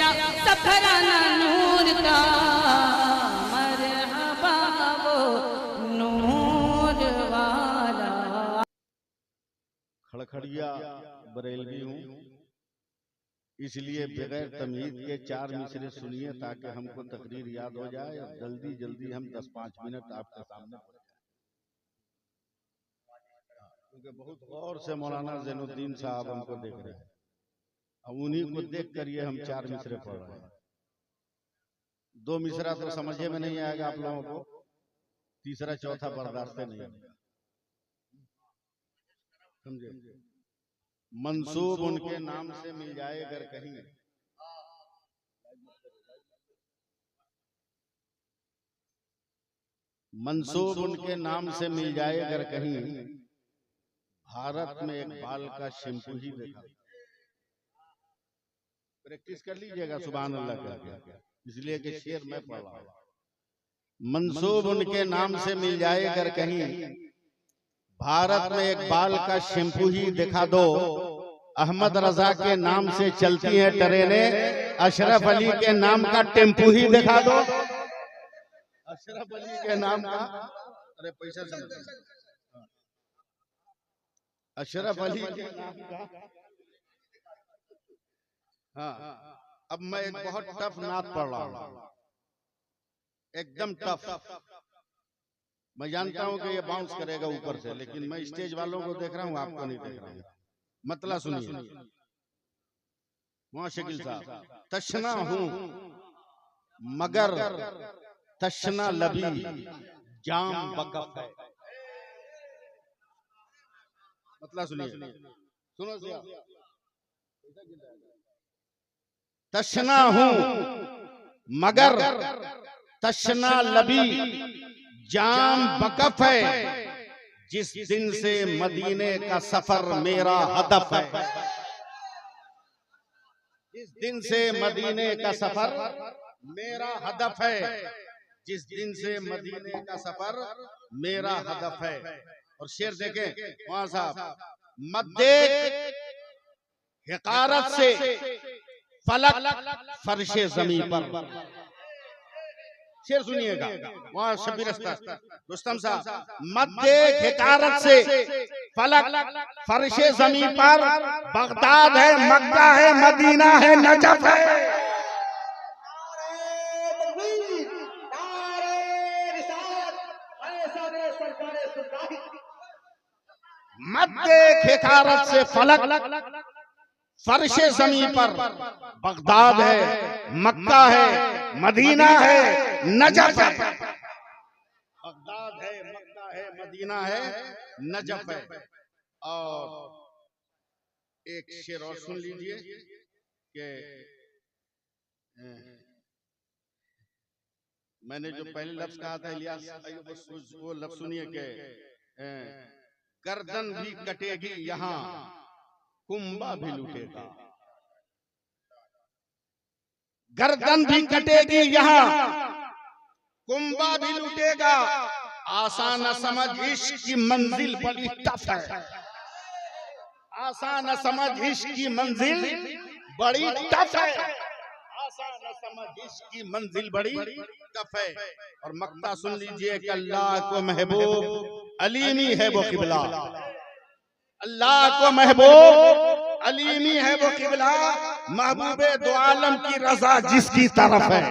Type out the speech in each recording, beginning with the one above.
गया सफराना नूर का, मरहबा वो नूर वाला। खड़खड़िया बरेलवी हूँ, इसलिए बगैर तमीज के 4 मिसरे सुनिए ताकि हमको तकरीर याद हो जाए और जल्दी जल्दी हम 10-5 मिनट आपके सामने पढ़ जाए। क्योंकि बहुत गौर से मौलाना ज़ैनुद्दीन साहब हमको देख रहे हैं, अब उन्हीं को देख कर ये हम 4 मिसरे पढ़ रहे हैं। 2 मिसरा तो समझे में नहीं आएगा आप लोगों को, तीसरा चौथा बर्दाश्त नहीं होगा, समझे। मंसूब उनके नाम से मिल जाए अगर कहीं, मंसूब उनके नाम से मिल जाए अगर कहीं, भारत में एक बाल का शैम्पू ही देखा। प्रैक्टिस कर लीजिएगा सुभान अल्लाह करके, इसलिए कि शेर मैं पढ़ रहा हूं। मंसूब उनके नाम से मिल जाए अगर कहीं, भारत में एक बाल का शैम्पू ही दिखा दो। अहमद रजा के नाम से चलती है ट्रेनें, अशरफ अली के नाम का टेम्पू ही दिखा दो। अशरफ अली के नाम का, अरे पैसा समझ, अशरफ अली के नाम का। हाँ, अब मैं एक बहुत टफ नात पढ़ रहा हूँ, एकदम टफ। मैं जानता हूं कि ये बाउंस करेगा ऊपर से, लेकिन मैं स्टेज वालों को देख रहा हूं, आपको नहीं देख रहा हूं। मतलब सुनिए, वहां शकील साहब, तशना हूं मगर तशना लबी जाम बकफ है। मतलब सुनिए, सुनो तशना हूं मगर तशना लबी जाम बकफ है, जिस दिन से मदीने का सफर मेरा हदफ है। जिस दिन से मदीने का सफर मेरा हदफ है, जिस दिन से मदीने का सफर मेरा हदफ है। और शेर देखें वहां साहब, मत देख हिकारत से फलक फर्शे जमीन पर। शेर सुनिएगा वहां शबीर रुस्तम साहब, मत देख हिकारत से फलक फर्शे जमीन पर, बगदाद है, मक्का है, मदीना है, नजफ है। मत देख हिकारत से फलक फर्शे जमीन पर, बगदाद है, मक्का है, मदीना है, नजफ है। बगदाद है, मक्का है, मदीना है, नजफ है। और एक शेर और सुन लीजिए कि मैंने जो पहले लफ्ज कहा था इलियास, वो लफ्ज सुनिए कि गर्दन भी कटेगी यहाँ, कुंबा भी लूटेगा। गर्दन भी कटेगी यहाँ, कुंबा भी लूटेगा। आसान समझ इश्क की मंजिल बड़ी टफ है। आसान समझ इश्क की मंजिल बड़ी टफ है। आसान समझ इश्क की मंजिल बड़ी टफ है। और मक्ता सुन लीजिए कि अल्लाह को महबूब अलीमी है वो किबला। अल्लाह को महबूब अलीमी है वो किबला, महबूबे दो आलम की रजा जिसकी तरफ है।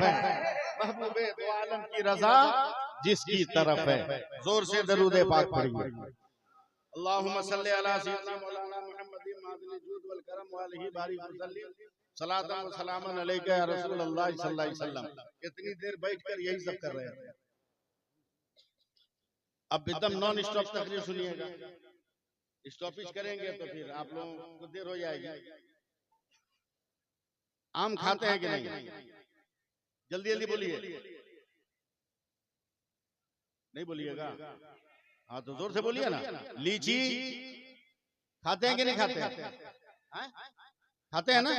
महबूबे दो आलम की रजा जिसकी तरफ है। जोर से दरूद पाक पढ़िए। अल्लाहुम्मा सल्ली अला सय्यिदना मौलाना मुहम्मदिन मादिल जूद वल करम व अलैहि बारिक वसल्लम सलातन व सलामन अलैका या रसूल अल्लाह सल्लल्लाहु अलैहि वसल्लम। कितनी देर बैठकर यही सब कर रहे हैं। अब एकदम नॉन स्टॉप तकरीर सुनिएगा। स्टॉपेज करेंगे तो फिर आप लोगों को देर हो जाएगी। आम खाते हैं कि नहीं? जल्दी जल्दी बोलिए। नहीं बोलिएगा? हाँ तो जोर से बोलिए ना। लीची खाते हैं कि नहीं खाते हैं? खाते हैं ना?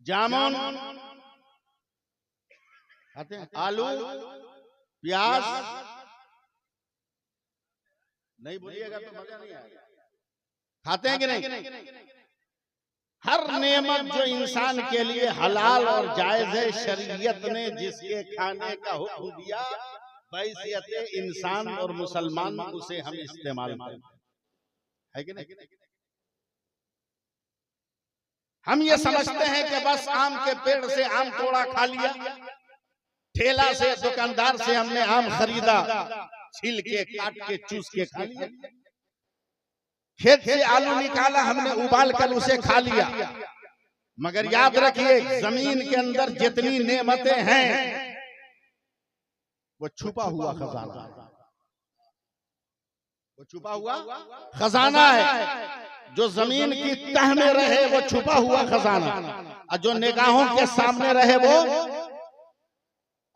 जामुन खाते हैं? आलू प्याज नहीं बोलिएगा तो मजा नहीं आएगा। खाते हैं कि नहीं? हर नेमत जो इंसान के लिए हलाल और जायज है, शरीयत ने जिसके खाने का हुक्म दिया, बैसियत इंसान और मुसलमान उसे हम इस्तेमाल करें, है कि नहीं? हम ये समझते हैं कि बस आम के पेड़ से आम तोड़ा खा लिया, ठेला से दुकानदार से हमने आम खरीदा, छील के काट के चूस के खा लिया, खेत से आलू निकाला हमने उबाल कर उसे खा लिया। मगर याद रखिए, जमीन के अंदर जितनी नेमतें हैं वो छुपा हुआ खजाना है, वो छुपा हुआ खजाना है। जो जमीन की तह में रहे वो छुपा हुआ खजाना, और जो निगाहों के सामने रहे वो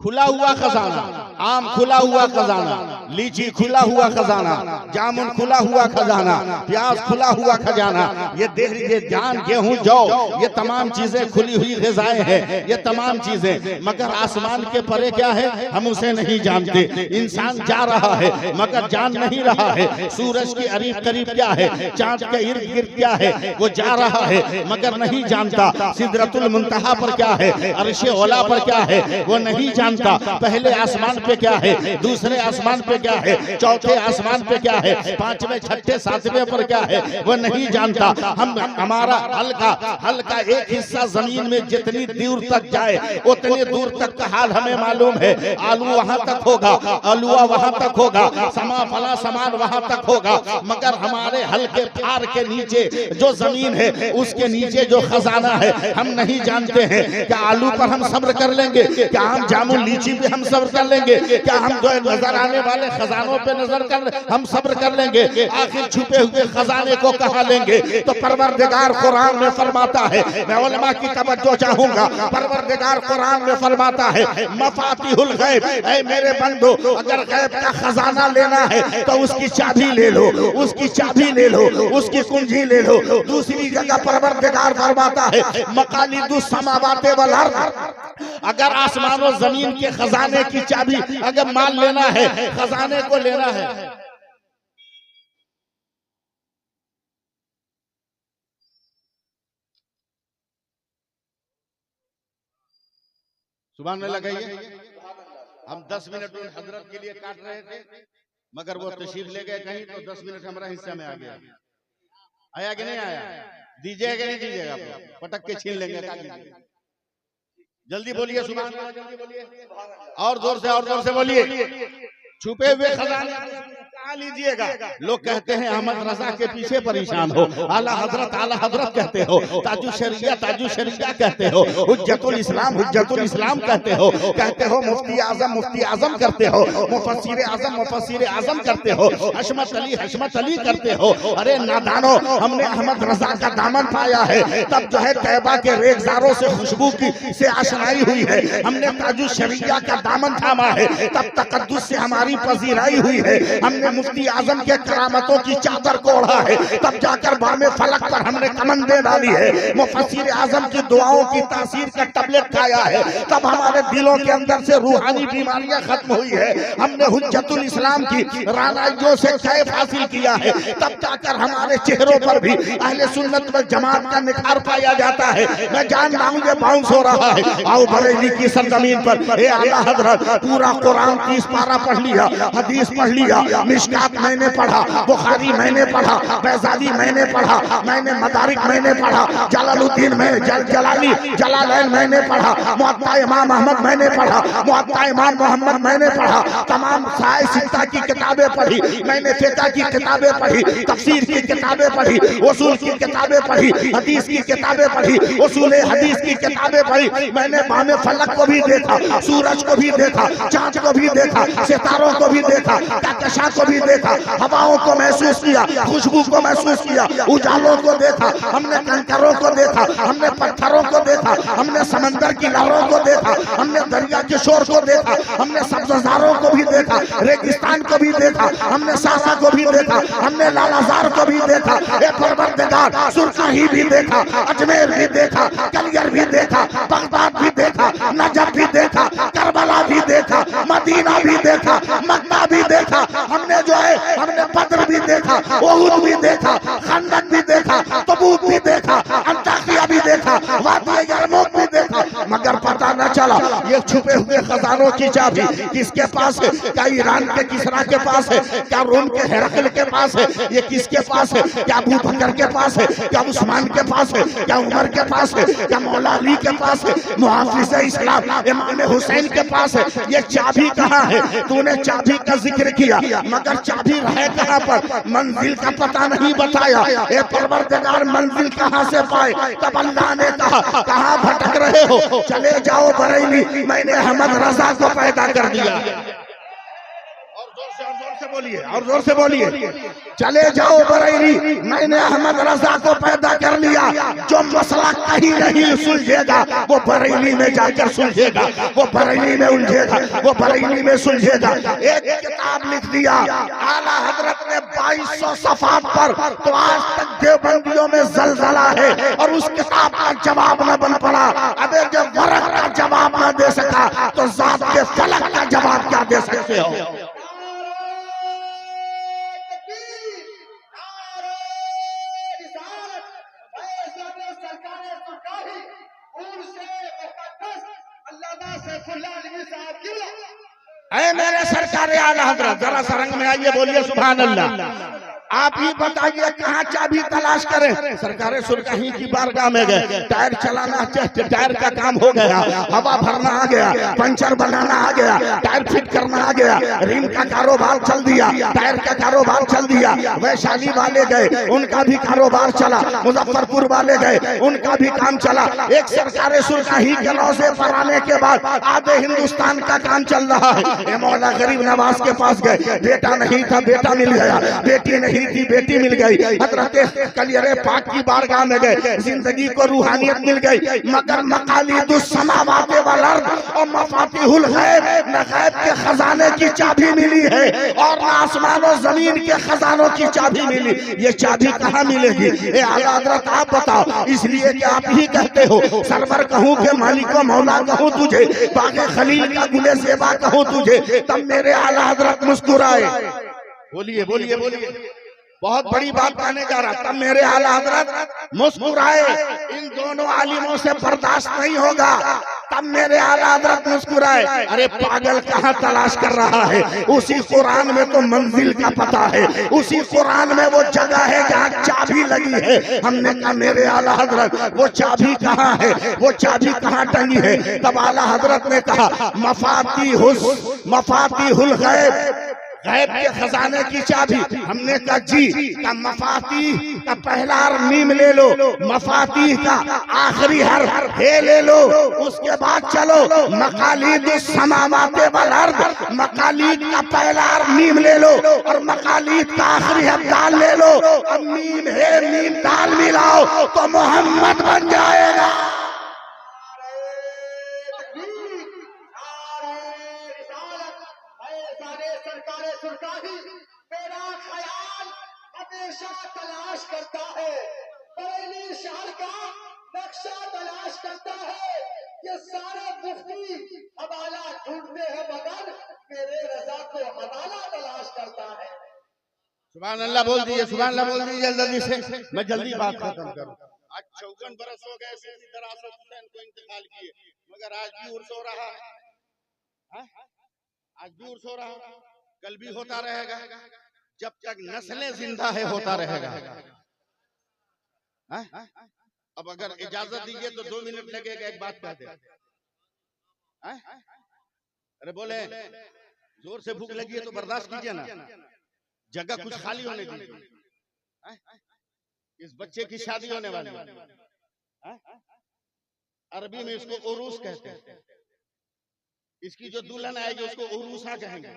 खुला हुआ खजाना। आम खुला हुआ खजाना, लीची खुला हुआ खजाना, जामुन खुला हुआ खजाना, प्याज खुला हुआ खजाना। ये देख लीजिए, धान गेहूं जौ, ये तमाम चीजें खुली हुई ग़िज़ाएं हैं, ये तमाम चीजें। मगर आसमान के परे क्या है हम उसे नहीं जानते। इंसान जा रहा है मगर जान नहीं रहा है। सूरज के करीब करीब क्या है, चांद के इर्द गिर्द क्या है, वो जा रहा है मगर नहीं जानता। सिदरतुल मुंतहा पर क्या है, अर्शे ओला पर क्या है, वो नहीं जानता। पहले आसमान पे क्या है, दूसरे आसमान पे क्या है, चौथे आसमान पे क्या है, पांचवें छठे सातवें पर क्या है, वो नहीं जानता। हमारा हल्का एक हिस्सा जमीन में जितनी दूर तक जाए उतनी दूर तक का हाल हमें मालूम है। आलू वहां तक होगा, अलुआ वहां तक होगा, समा फला सामान वहां तक होगा। मगर हमारे हल्के फार के नीचे जो जमीन है उसके नीचे जो खजाना है हम नहीं जानते हैं। क्या आलू पर हम सब्र कर लेंगे? क्या हम जामुन लीची पे हम सब्र कर लेंगे? क्या हम जो नजर आने वाले खजानों पे हम सब्र कर लेंगे? आखिर छुपे हुए खजाने को कहाँ लेंगे? तो परवरदिगार कुरान में फरमाता है, मैं उलमा की तवज्जो चाहूंगा, परवरदिगार कुरान में फरमाता है, मफातिहुल गैब, ऐ मेरे बंदो, अगर गैब का खजाना लेना है तो उसकी चाबी ले लो, उसकी चाबी ले लो, उसकी कुंजी ले लो। दूसरी जगह परवरदिगार फरमाता है, मकालिदुस समावाति वल अर्द, अगर आसमान और जमीन के खजाने की चाबी अगर मान लेना है, खजाने को लेना है, सुभान अल्लाह लगाइए। हम 10 मिनट हजरत के लिए काट रहे थे मगर वो तशरीफ ले गए कहीं, तो 10 मिनट हमारा हिस्सा में आ गया। आया कि नहीं आया? दीजिएगा कि नहीं दीजिएगा? पटक के छीन लेंगे। जल्दी बोलिए सुभान अल्लाह, जल्दी बोलिए, और जोर से बोलिए। छुपे हुए खजाने कहाँ लीजिएगा? लोग कहते हैं अहमद रजा के पीछे परेशान हो, आला हजरत कहते हो, ताजु शरिया कहते हो, हुज्जतुल इस्लाम कहते हो, मुफ्ती आजम करते हो, मुफस्सिर आजम करते हो, हशमत अली करते हो। अरे नादानो, हमने अहमद रजा का दामन पाया है तब जो है तैबा के रेगजारों से खुशबू की से आशनाई हुई है। हमने ताजु शरिया का दामन थामा है तब तकद्दुस से हमारी पजीराई हुई है। हमने मुफ्ती आजम के करामतों की चादर को ओढ़ा है तब जाकर बामे फलक पर हमने कमंदे डाली है। मुफस्सिर आजम की दुआओं की तासीर का टैबलेट खाया है तब हमारे दिलों के अंदर से रूहानी बीमारियां खत्म हुई है। हमने हुज्जतुल इस्लाम की रानाइयों से कैफ हासिल किया है तब जाकर हमारे चेहरों पर भी अहले सुन्नत वल जमात का निखार पाया जाता है। मैं जान रहा हूं ये बाउंस हो रहा है। आओ बरेली की सरजमीन पर आला हजरत पूरा कुरान 30 पारा पढ़ लिया, हदीस पढ़ लिया, मिशकात मैंने पढ़ा, बुखारी मैंने पढ़ा, बैज़ाली मैंने पढ़ा, मैंने मदारिक मैंने पढ़ा, जलालुद्दीन जलालैन मैंने पढ़ा, मुअत्ता इमाम अहमद मैंने पढ़ा, मुअत्ता इमाम मोहम्मद मैंने पढ़ा, तमाम साए सित्ता की किताबें पढ़ी, मैंने फिक़ह की किताबें पढ़ी, तफसीर की किताबें पढ़ी, उसूल की किताबें पढ़ी, हदीस की किताबें पढ़ी, उसूल हदीस की किताबें पढ़ी। मैंने बामे फलक को भी देखा, सूरज को भी देखा, चांद को भी देखा, सितारों को भी देखा, कहकशां को भी देखा, हवाओं को महसूस किया, खुशबू को महसूस किया, उजालों को देखा, हमने कंकरों को देखा, हमने पत्थरों को देखा, हमने समंदर की लहरों को देखा, हमने दरिया के शोर को देखा, हमने सब्ज़ारों को भी देखा, रेगिस्तान को भी देखा, हमने सासा को भी देखा, हमने लालाजार को भी देखा, ए परवरदिगार सुरखाही भी देखा, अजमेर भी देखा, कलियर भी देखा, बगदाद भी देखा, नजफ भी देखा, करबला भी देखा, मदीना भी देखा, मक्का भी देखा। हमने जो है हमने बद्र भी देखा, उहुद भी देखा, खंदक भी देखा, तबूक भी देखा, अंताकिया के छुपे हुए खजानों की चाबी किसके पास है? क्या ईरान के किसरा के पास है? क्या रोम के हेरकल के पास है? ये किसके पास है? क्या अबू बकर के पास है? क्या उस्मान के पास है? क्या उमर के पास है? क्या मौला अली के पास है? मुहाफिज इस्लाम इमाम हुसैन के पास है? ये चाबी कहाँ है? तूने चाबी का जिक्र किया मगर चाबी रहे कहाँ पर? मंजिल का पता नहीं बताया। ए परवरदिगार मंजिल कहाँ से पाए? तब अल्लाह ने कहा कहाँ भटक रहे हो? चले जाओ बरेली, मैंने अहमद रजा को पैदा कर दिया। और जोर से बोलिए, और जोर से बोलिए, चले जाओ बरेली, मैंने अहमद रजा को पैदा कर लिया। जो मसला कहीं नहीं सुलझेगा वो बरेली में जाकर सुलझेगा, वो बरेली में उलझेगा, वो बरेली में सुलझेगा। एक किताब लिख दिया आला हजरत ने 2200 सफात पर, तो आज तक देवबंदियों में जलजला है और उस किताब का जवाब न बन पड़ा। अबे जब वरक का जवाब न दे सका तो जात के फलक का जवाब क्या दे सकते हो? ऐ मेरे सरकार आला हजरत, जरा सरंग में आइए, बोलिए सुभान अल्लाह। आप ही बताइए कहाँ चाबी तलाश करें? सरकारें सुरकाही की बारगाह में गए, टायर चलाना, टायर का काम हो गया, हवा भरना आ गया, पंचर बनाना आ गया, टायर फिट करना आ गया, रिम का कारोबार चल दिया, टायर का कारोबार चल दिया। वैशाली वाले गए, उनका भी कारोबार चला। मुजफ्फरपुर वाले गए, उनका भी काम चला। एक सरकारें सुरकाही के लौसे पर आने के बाद आधे हिंदुस्तान का काम चल रहा है। मौला गरीब नवाज के पास गए, बेटा नहीं था, बेटा मिल गया, बेटी नहीं थी, बेटी मिल गई। हजरत कलियरे पाक की बारगाह में गए, जिंदगी को रूहानियत मिल गई। मगर मकालिदुस समावाति वल अर्द और मफातिहुल गैब, न गैब के खजाने की चाबी मिली है और न आसमान और जमीन के खजानों की चाबी मिली। ये चाबी कहाँ मिलेगी? ए आला हजरत आप बताओ। इसलिए कि आप ही कहते हो, सरवर कहूँ के मालिक व मौला कहूँ तुझे, बागे खलील का गुले सेबा कहूँ तुझे, तब मेरे आला हजरत मुस्कुराए। बोलिए बोलिए बोलिए, बहुत बड़ी बात कहने जा रहा। तब मेरे आला हजरत मुस्कुराए। इन दोनों आलिमों से बर्दाश्त नहीं होगा, तब मेरे आला हजरत मुस्कुराए। अरे पागल कहाँ तलाश कर रहा है? उसी कुरान में तो मंजिल का पता है, उसी कुरान में वो जगह है जहाँ चाबी लगी है। हमने कहा मेरे आला हजरत वो चाबी कहाँ है? वो चाबी कहाँ टंगी है? तब आला हजरत ने कहा मफातिहुल गैब, गैब के खजाने की चाबी। हमने कहा जी, का मफाती का पहला मीम ले लो, मफाती का आखिरी हर्फ हे ले लो, उसके बाद चलो मकालिदुस समावाति वल अर्द, मकालिद का पहला मीम ले लो और मकालिद का आखिरी हर्फ दाल ले लो। अब मीम है मीम दाल मिलाओ तो मोहम्मद बन जाएगा। मेरा ख्याल हमेशा तलाश करता है, बरेली शहर का नक्शा तलाश करता है। ये सारे मुफ्ती हवाला ढूंढते हैं मगर मेरे रजा को हवाला तलाश करता है। सुभान अल्लाह बोल दीजिए, सुभान अल्लाह बोल दीजिए जल्दी से, मैं जल्दी बात खत्म करूं। आज 54 बरस हो गए सिद्दीक दरासत हुसैन को इंतकाल किए, मगर आज भी उर्स हो रहा है, आज भी उर्स हो रहा है, कल भी होता रहेगा, जब तक नस्लें जिंदा है होता रहेगा। अब अगर इजाजत दीजिए तो 2 मिनट लगेगा, एक बात कह दे। अरे बोले जोर से भूख लगी है तो बर्दाश्त कीजिए ना, जगह कुछ खाली होने दीजिए। इस बच्चे की शादी होने वाली है, अरबी में इसको उरूस कहते हैं। इसकी जो दुल्हन आएगी उसको उरूसा कहेंगे,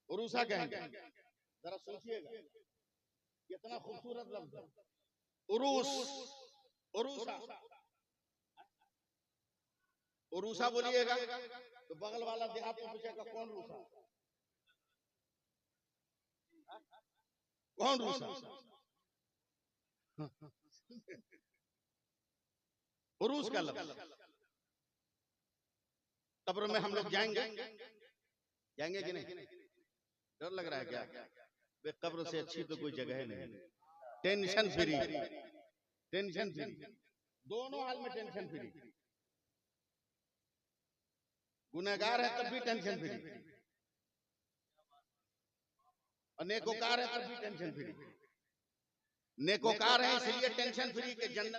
उरूसा कहेंगे। जरा सोचिएगा कितना खूबसूरत लफ्ज है उरूस, उरूसा। उरूसा बोलिएगा तो बगल वाला देहात में पूछेगा कौन रूसा, कौन रूसा? उरूस का लफ्ज। कब्र में हम लोग जाएंगे, जाएंगे कि नहीं? डर लग रहा है क्या? वे कब्र से अच्छी तो कोई जगह नहीं। टेंशन फ्री, टेंशन फ्री, दोनों हाल में टेंशन फ्री। गुनहगार है तब भी टेंशन फ्री, और नेकोकार है तब भी टेंशन फ्री। नेकोकार है इसलिए टेंशन फ्री के जन्नत